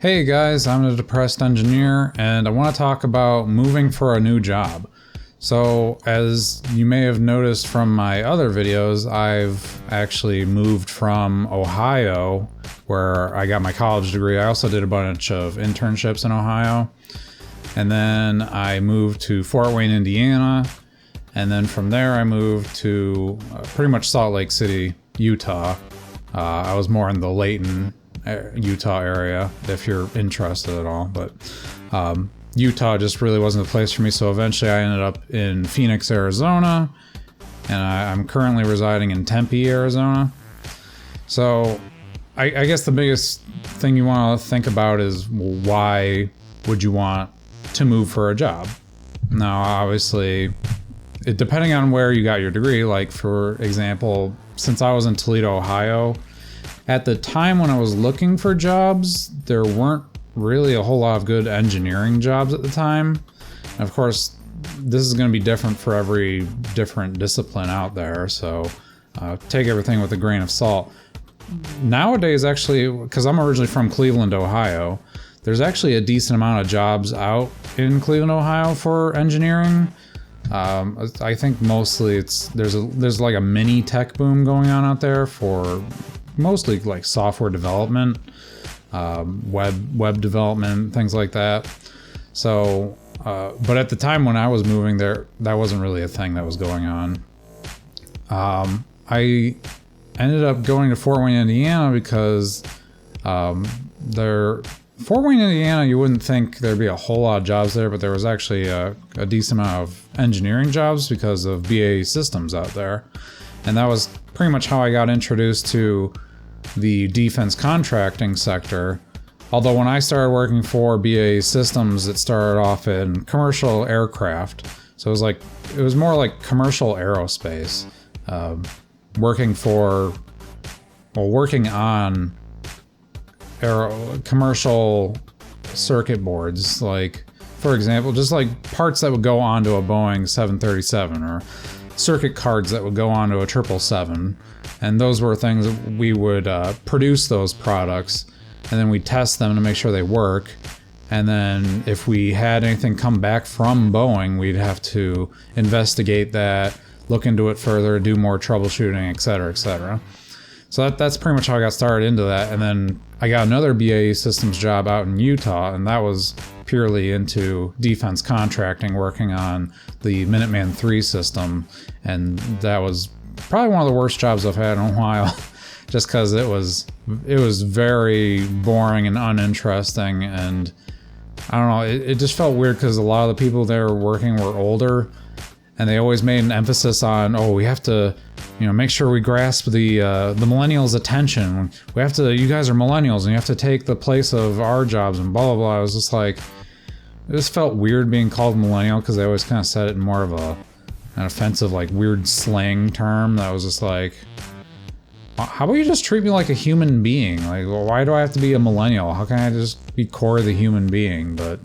Hey guys, I'm a depressed engineer and I want to talk about moving for a new job. So as you may have noticed from my other videos, I've actually moved from Ohio where I got my college degree. I also did a bunch of internships in Ohio. And then I moved to Fort Wayne, Indiana. And then from there I moved to pretty much Salt Lake City, Utah. I was more in the Layton, Utah area, if you're interested at all. But Utah just really wasn't the place for me. So eventually I ended up in Phoenix, Arizona. And I'm currently residing in Tempe, Arizona. So I guess the biggest thing you want to think about is why would you want to move for a job? Now, obviously, depending on where you got your degree, like for example, since I was in Toledo, Ohio, at the time when I was looking for jobs, there weren't really a whole lot of good engineering jobs at the time. And of course, this is going to be different for every different discipline out there, so take everything with a grain of salt. Nowadays, actually, because I'm originally from Cleveland, Ohio, there's actually a decent amount of jobs out in Cleveland, Ohio for engineering. I think mostly there's like a mini tech boom going on out there for mostly like software development, web development, things like that. So, but at the time when I was moving there, that wasn't really a thing that was going on. I ended up going to Fort Wayne, Indiana because Fort Wayne, Indiana, you wouldn't think there'd be a whole lot of jobs there, but there was actually a decent amount of engineering jobs because of BAE Systems out there. And that was pretty much how I got introduced to the defense contracting sector. Although when I started working for BAE Systems, it started off in commercial aircraft. So it was more like commercial aerospace, working on commercial circuit boards, like for example, just like parts that would go onto a Boeing 737 or circuit cards that would go onto a 777. And those were things that we would produce those products, and then we test them to make sure they work. And then if we had anything come back from Boeing, we'd have to investigate that, look into it further, do more troubleshooting, et cetera, et cetera. So that's pretty much how I got started into that. And then I got another BAE Systems job out in Utah, and that was purely into defense contracting, working on the Minuteman III system. And that was probably one of the worst jobs I've had in a while, just because it was very boring and uninteresting. And I don't know, it just felt weird because a lot of the people there working were older, and they always made an emphasis on, we have to, make sure we grasp the millennials' attention. You guys are millennials and you have to take the place of our jobs and blah, blah, blah. I was just like, it just felt weird being called millennial because they always kind of said it in more of an offensive, like weird slang term that was just like, how about you just treat me like a human being? Like, well, why do I have to be a millennial? How can I just be core the human being? But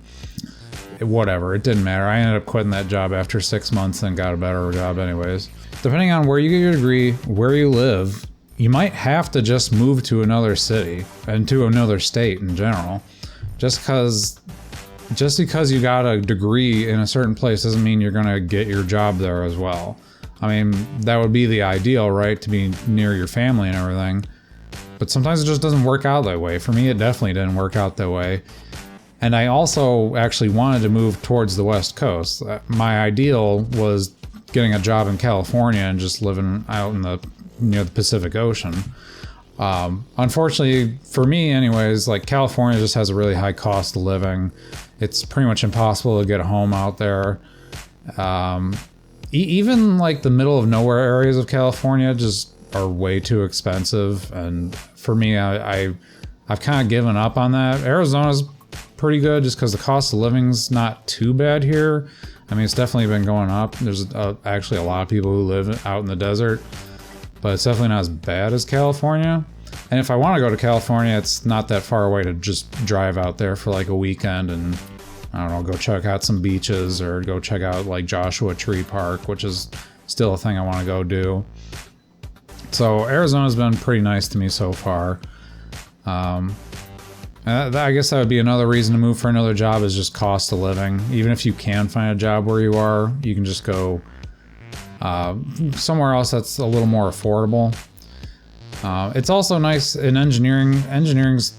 whatever, it didn't matter. I ended up quitting that job after 6 months and got a better job anyways. Depending on where you get your degree, where you live, you might have to just move to another city and to another state in general. Just because you got a degree in a certain place doesn't mean you're gonna get your job there as well. I mean, that would be the ideal, right? To be near your family and everything. But sometimes it just doesn't work out that way. For me, it definitely didn't work out that way. And I also actually wanted to move towards the West Coast. My ideal was getting a job in California and just living out near the Pacific Ocean. Unfortunately, for me anyways, like California just has a really high cost of living. It's pretty much impossible to get a home out there. Even like the middle of nowhere areas of California just are way too expensive. And for me, I've kind of given up on that. Arizona's pretty good just because the cost of living's not too bad here. I mean, it's definitely been going up. There's actually a lot of people who live out in the desert, but it's definitely not as bad as California. And if I want to go to California, it's not that far away to just drive out there for like a weekend and, I don't know, go check out some beaches or go check out like Joshua Tree Park, which is still a thing I want to go do. So Arizona's been pretty nice to me so far. I guess that would be another reason to move for another job, is just cost of living. Even if you can find a job where you are, you can just go somewhere else that's a little more affordable. It's also nice in engineering. Engineering's,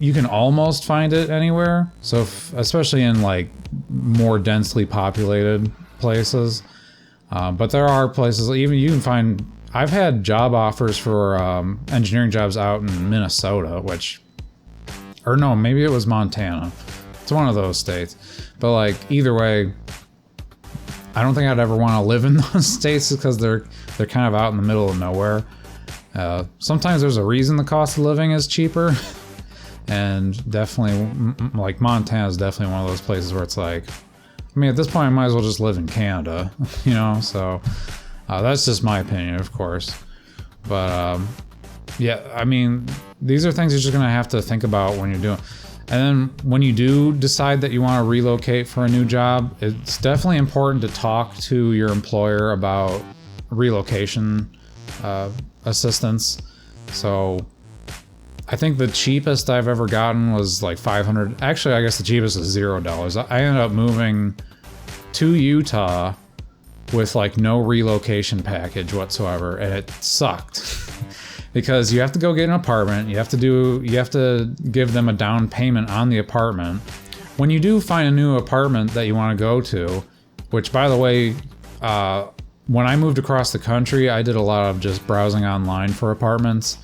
you can almost find it anywhere. So especially in like more densely populated places. But there are places, even you can find, I've had job offers for engineering jobs out in Minnesota, or no, maybe it was Montana. It's one of those states. But like either way, I don't think I'd ever want to live in those states because they're kind of out in the middle of nowhere. Sometimes there's a reason the cost of living is cheaper. And definitely, like Montana is definitely one of those places where it's like, I mean, at this point I might as well just live in Canada, you know? So that's just my opinion, of course. But yeah, I mean, these are things you're just gonna have to think about when you're doing. And then when you do decide that you want to relocate for a new job, it's definitely important to talk to your employer about relocation assistance. So I think the cheapest I've ever gotten was like $500. Actually, I guess the cheapest is $0. I ended up moving to Utah with like no relocation package whatsoever, and it sucked. Because you have to go get an apartment, you have to give them a down payment on the apartment. When you do find a new apartment that you want to go to, which by the way, when I moved across the country, I did a lot of just browsing online for apartments.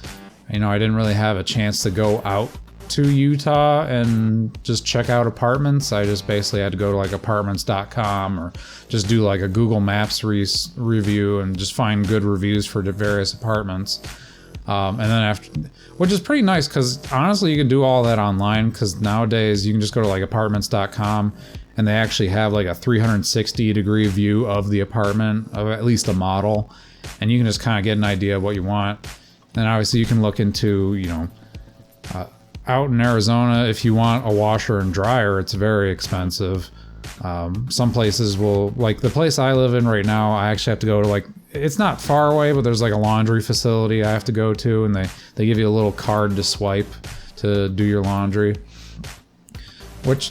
You know, I didn't really have a chance to go out to Utah and just check out apartments. I just basically had to go to like apartments.com or just do like a Google Maps review and just find good reviews for the various apartments. And then which is pretty nice because honestly, you can do all that online because nowadays you can just go to like apartments.com and they actually have like a 360 degree view of the apartment, of at least a model, and you can just kind of get an idea of what you want. And obviously you can look into, you know, out in Arizona, if you want a washer and dryer, it's very expensive. Some places will, like the place I live in right now, I actually have to go to like, it's not far away, but there's like a laundry facility I have to go to, and they give you a little card to swipe to do your laundry, which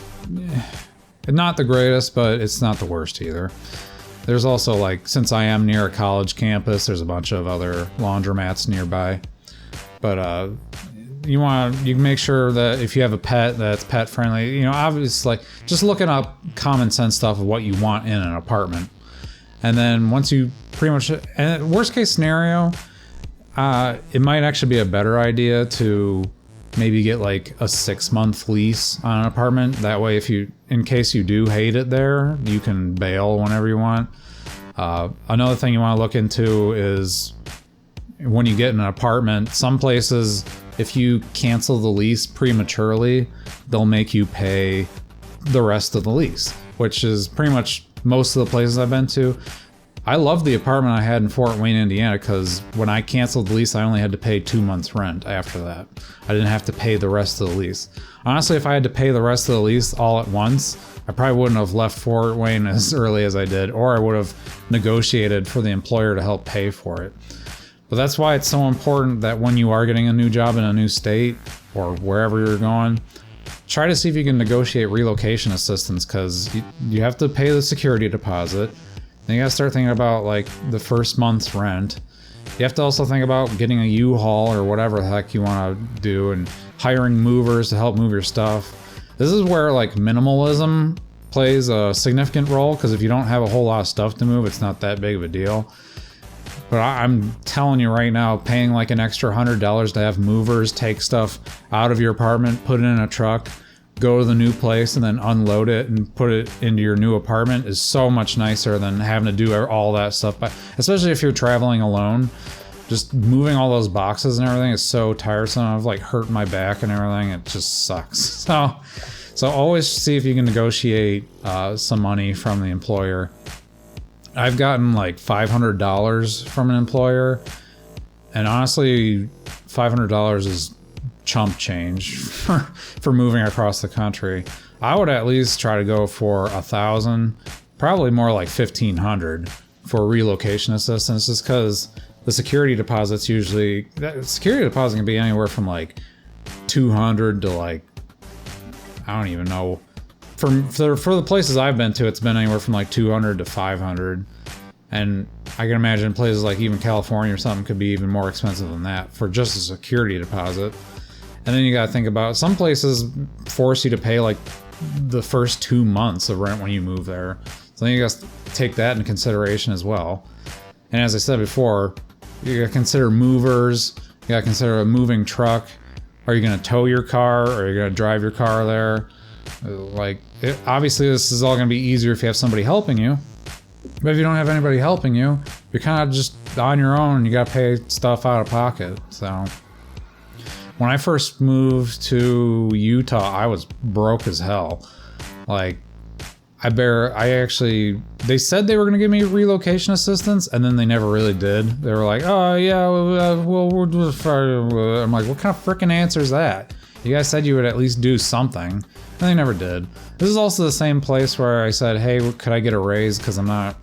not the greatest, but it's not the worst either. There's also like, since I am near a college campus, there's a bunch of other laundromats nearby. But you can make sure that if you have a pet, that's pet friendly. You know, obviously, like just looking up common sense stuff of what you want in an apartment. And then once you pretty much, and worst case scenario, it might actually be a better idea to maybe get like a 6-month lease on an apartment. That way, in case you do hate it there, you can bail whenever you want. Another thing you want to look into is when you get in an apartment, some places, if you cancel the lease prematurely, they'll make you pay the rest of the lease, which is pretty much most of the places I've been to. I love the apartment I had in Fort Wayne, Indiana, because when I canceled the lease, I only had to pay 2 months rent after that. I didn't have to pay the rest of the lease. Honestly, if I had to pay the rest of the lease all at once, I probably wouldn't have left Fort Wayne as early as I did, or I would have negotiated for the employer to help pay for it. But that's why it's so important that when you are getting a new job in a new state or wherever you're going, try to see if you can negotiate relocation assistance, because you have to pay the security deposit. Then you gotta start thinking about like the first month's rent. You have to also think about getting a U-Haul or whatever the heck you want to do, and hiring movers to help move your stuff. This is where like minimalism plays a significant role, because if you don't have a whole lot of stuff to move, it's not that big of a deal. But I'm telling you right now, paying like an extra $100 to have movers take stuff out of your apartment, put it in a truck, go to the new place, and then unload it and put it into your new apartment is so much nicer than having to do all that stuff. But especially if you're traveling alone, just moving all those boxes and everything is so tiresome. I've like hurt my back and everything. It just sucks. So always see if you can negotiate some money from the employer. I've gotten like $500 from an employer, and honestly, $500 is chump change for moving across the country. I would at least try to go for $1,000, probably more like $1,500 for relocation assistance, just because the security deposit can be anywhere from like 200 to like, I don't even know. For the places I've been to, it's been anywhere from like 200 to 500. And I can imagine places like even California or something could be even more expensive than that for just a security deposit. And then you got to think about some places force you to pay like the first 2 months of rent when you move there. So then you got to take that into consideration as well. And as I said before, you got to consider movers. You got to consider a moving truck. Are you going to tow your car? Or are you going to drive your car there? Obviously, this is all going to be easier if you have somebody helping you. But if you don't have anybody helping you, you're kind of just on your own. You got to pay stuff out of pocket. So when I first moved to Utah, I was broke as hell. Like, they said they were going to give me relocation assistance, and then they never really did. They were like, oh, yeah, we'll do it. I'm like, what kind of freaking answer is that? You guys said you would at least do something, and they never did. This is also the same place where I said, hey, could I get a raise? Because I'm not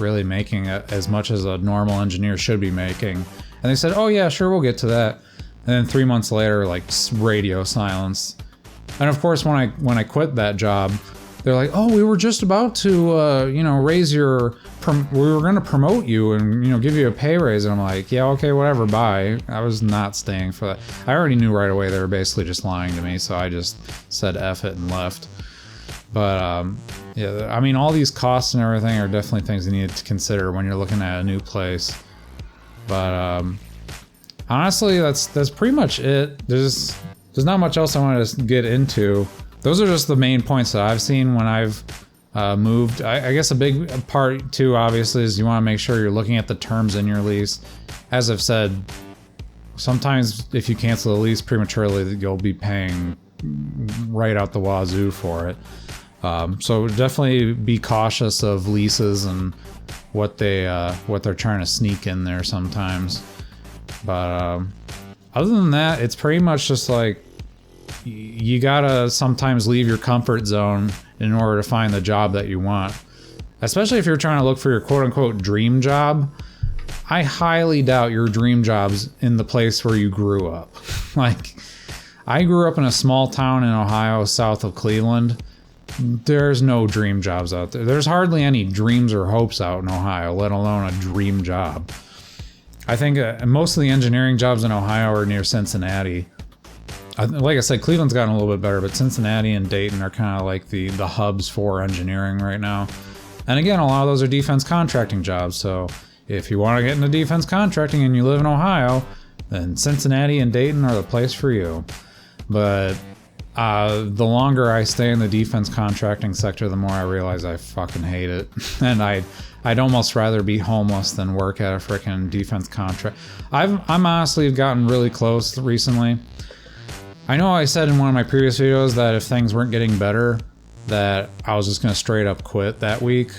really making as much as a normal engineer should be making. And they said, oh, yeah, sure, we'll get to that. And then 3 months later, like, radio silence. And of course, when I quit that job, they're like, oh, we were just about to, raise we were going to promote you and, give you a pay raise. And I'm like, yeah, okay, whatever, bye. I was not staying for that. I already knew right away they were basically just lying to me. So I just said F it and left. But, yeah, I mean, all these costs and everything are definitely things you need to consider when you're looking at a new place. But, honestly, that's pretty much it. There's not much else I wanted to get into. Those are just the main points that I've seen when I've moved. I guess a big part too, obviously, is you want to make sure you're looking at the terms in your lease. As I've said, sometimes if you cancel the lease prematurely, you'll be paying right out the wazoo for it. So definitely be cautious of leases and what they're trying to sneak in there sometimes. But other than that, it's pretty much just like, you gotta sometimes leave your comfort zone in order to find the job that you want. Especially if you're trying to look for your quote-unquote dream job. I highly doubt your dream job's in the place where you grew up. Like, I grew up in a small town in Ohio south of Cleveland. There's no dream jobs out there. There's hardly any dreams or hopes out in Ohio, let alone a dream job. I think most of the engineering jobs in Ohio are near Cincinnati. Like I said, Cleveland's gotten a little bit better, but Cincinnati and Dayton are kind of like the hubs for engineering right now. And again, a lot of those are defense contracting jobs. So if you want to get into defense contracting and you live in Ohio, then Cincinnati and Dayton are the place for you. But the longer I stay in the defense contracting sector, the more I realize I fucking hate it. And I'd almost rather be homeless than work at a freaking defense contract. I'm honestly gotten really close recently. I know I said in one of my previous videos that if things weren't getting better, that I was just going to straight up quit that week.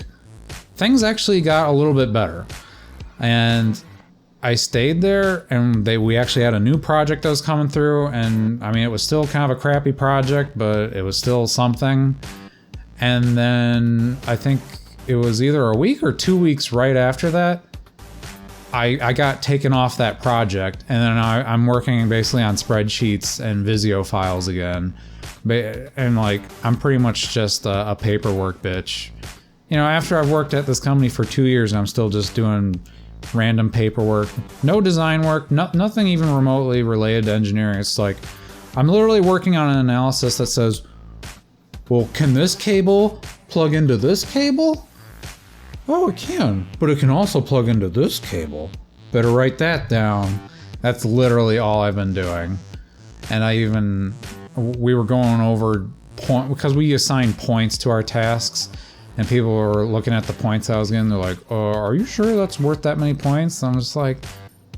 Things actually got a little bit better. And I stayed there, and we actually had a new project that was coming through, and I mean, it was still kind of a crappy project, but it was still something. And then I think it was either a week or 2 weeks right after that, I got taken off that project, and then I'm working basically on spreadsheets and Visio files again. And like, I'm pretty much just a paperwork bitch. After I've worked at this company for 2 years, and I'm still just doing random paperwork. No design work, nothing even remotely related to engineering. It's like, I'm literally working on an analysis that says, well, can this cable plug into this cable? Oh, it can, but it can also plug into this cable. Better write that down. That's literally all I've been doing. And we were going over because we assign points to our tasks, and people were looking at the points I was getting. They're like, are you sure that's worth that many points? I'm just like,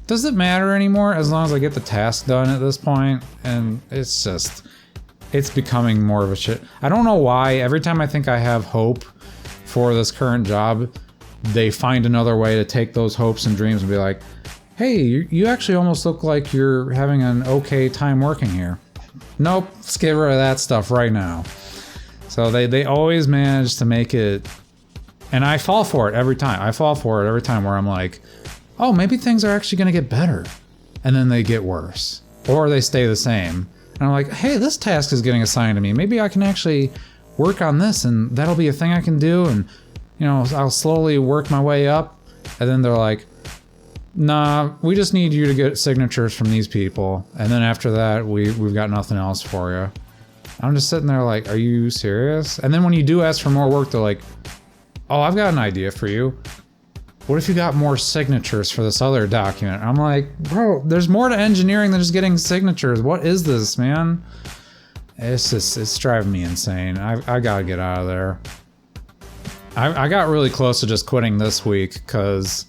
does it matter anymore as long as I get the task done at this point? And it's becoming more of a shit. I don't know why. Every time I think I have hope for this current job, they find another way to take those hopes and dreams and be like, hey, you actually almost look like you're having an okay time working here. Nope, let's get rid of that stuff right now. So they always manage to make it, and I fall for it every time. Where I'm like, oh, maybe things are actually going to get better. And then they get worse. Or they stay the same. And I'm like, hey, this task is getting assigned to me. Maybe I can actually work on this and that'll be a thing I can do. And, you know, I'll slowly work my way up. And then they're like, nah, we just need you to get signatures from these people. And then after that, we've got nothing else for you. I'm just sitting there like, are you serious? And then when you do ask for more work, they're like, oh, I've got an idea for you. What if you got more signatures for this other document? I'm like, bro, there's more to engineering than just getting signatures. What is this, man? It's driving me insane. I gotta get out of there. I got really close to just quitting this week because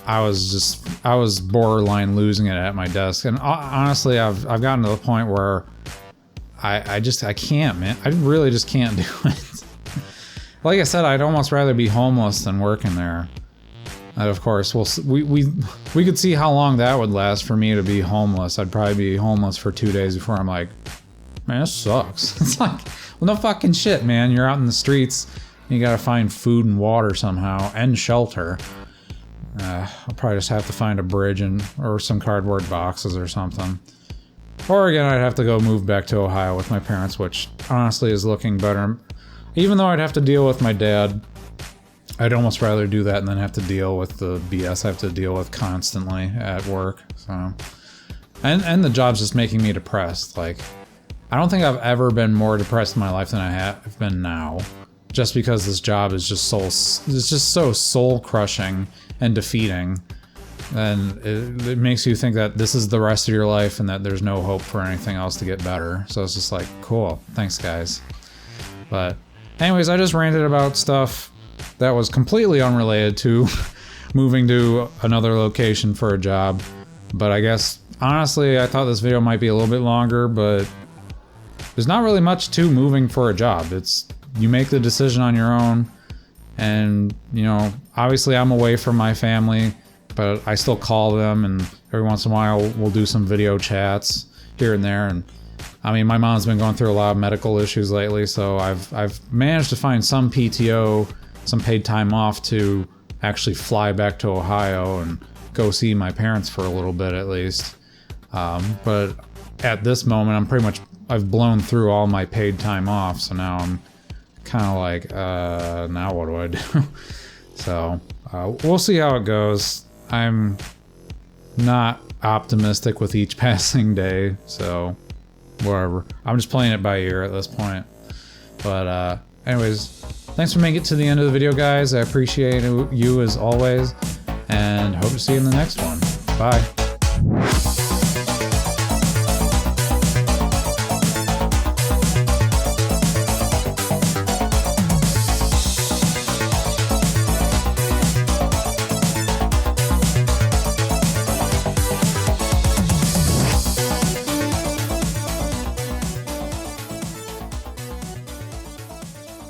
I was borderline losing it at my desk. And honestly, I've gotten to the point where I can't, man. I really just can't do it. Like I said, I'd almost rather be homeless than working there. And of course, we could see how long that would last for me to be homeless. I'd probably be homeless for 2 days before I'm like, man, this sucks. It's like, well, no fucking shit, man. You're out in the streets. You gotta find food and water somehow, and shelter. I'll probably just have to find a bridge or some cardboard boxes or something. Or again, I'd have to go move back to Ohio with my parents, which honestly is looking better. Even though I'd have to deal with my dad, I'd almost rather do that than have to deal with the BS I have to deal with constantly at work. So, and the job's just making me depressed. Like, I don't think I've ever been more depressed in my life than I have been now. Just because this job is just so soul crushing and defeating. And it makes you think that this is the rest of your life and that there's no hope for anything else to get better. So it's just like, cool, thanks guys. But anyways, I just ranted about stuff that was completely unrelated to moving to another location for a job. But I guess, honestly, I thought this video might be a little bit longer, but there's not really much to moving for a job. It's, you make the decision on your own. And, you know, obviously I'm away from my family, but I still call them, and every once in a while we'll do some video chats here and there. And I mean, my mom's been going through a lot of medical issues lately, so I've managed to find some PTO, some paid time off to actually fly back to Ohio and go see my parents for a little bit at least. But at this moment, I've blown through all my paid time off, so now I'm kind of like, now what do I do? So we'll see how it goes. I'm not optimistic with each passing day, so whatever. I'm just playing it by ear at this point. But anyways, thanks for making it to the end of the video, guys. I appreciate you as always, and hope to see you in the next one. Bye.